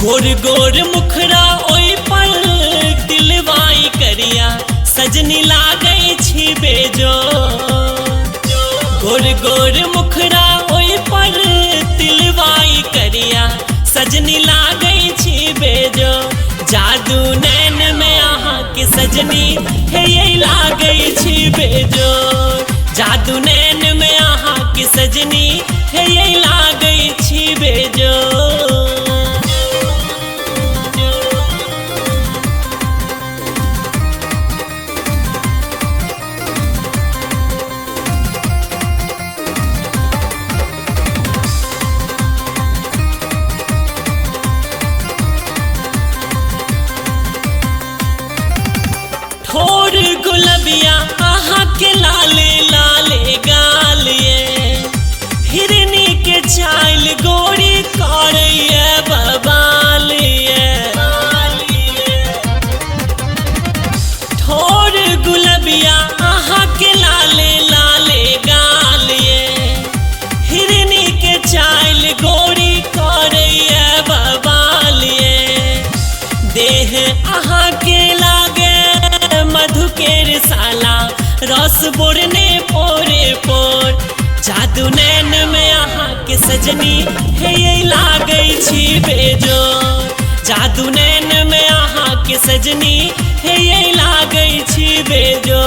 गोर गोर मुखरा ओई पर दिलवाई करिया सजनी लागई छी बेजो। गोर गोर मुखरा ओई पर दिलवाई करिया सजनी लागई छी बेजो। जादू नैन में आहा के सजनी हे ये लागई छी बेजो। जादू नैन में आहा के सजनी हे ये लागई छी बेजो। ठोर गुलबिया आहा के लाले लाले गाल ये हिरनी के चाल गोरी करैया बबाल ये। ठोर गुलबिया आहा के लाले लाले गाल ये हिरनी के चाल गोरी करैया बबाल ये। देह आहा के लागे मधु के रिसाला रस बोरने पोरे पोर। जादू नैन में आहा के सजनी हे ये लागई छी बेजो। जादू नैन में आहा के सजनी हे ये लागई छी बेजो।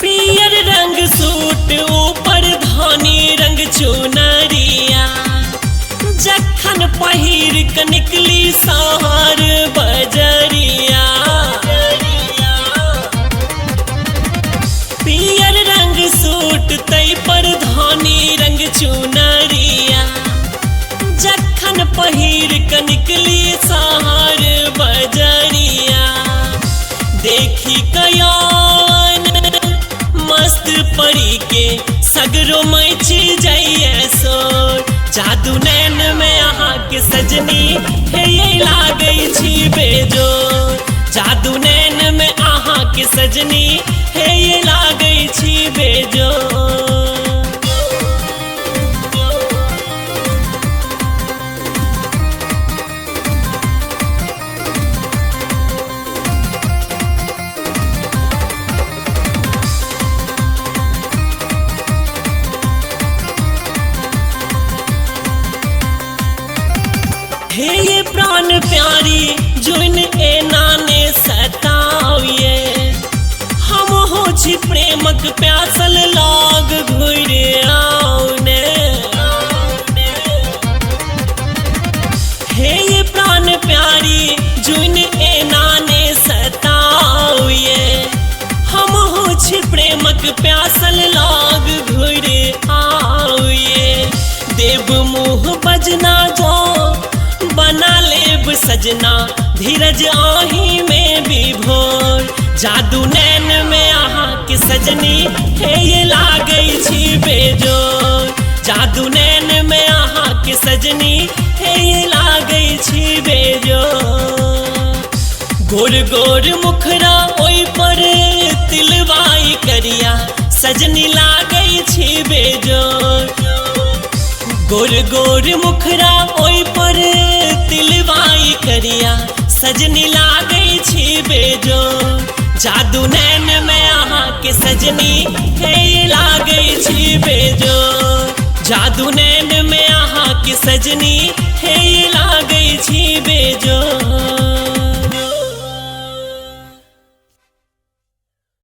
पियर रंग सूट ऊपर धानी रंग चुनरिया जखन पहिर क निकली सहर बजरिया। पियर रंग सूट तई पर धानी रंग चुनरिया जखन पहिर क निकली सहर बजरिया। देखी कयान मस्त परी के सगरो मैची जाइए सोर। जादू नैन में आहा के सजनी हे ये लागई छी बेजो। जादू नैन में आहा के सजनी हे ये लागई छी बेजो। हे ये प्राण प्यारी जुन ए नाने सताविए। हम हो छी प्रेमक प्यासल लाग घुरे आउने। हे ये प्राण प्यारी जुन ए नाने सताविए। हम हो छी प्रेमक प्यासल लाग घुरे आविए। देव मुँह बजना जो बना लेब सजना धीरज आही में विभोर। जादू नैन में आहा के सजनी हे ये लागई छी बेजोर। जादू नैन में आहा के सजनी हे ये लागई छी बेजोर। गोर गोर मुखरा ओई पर तिलवाई करिया सजनी लागई छी बेजोर। गोर गोर मुखरा ओई पर तिलवाई करिया सजनी लागई छी बेजो। जादू नैन में आहा के सजनी हे ये लागई छी बेजो। जादू नैन में आहा के सजनी हे ये लागई छी बेजो।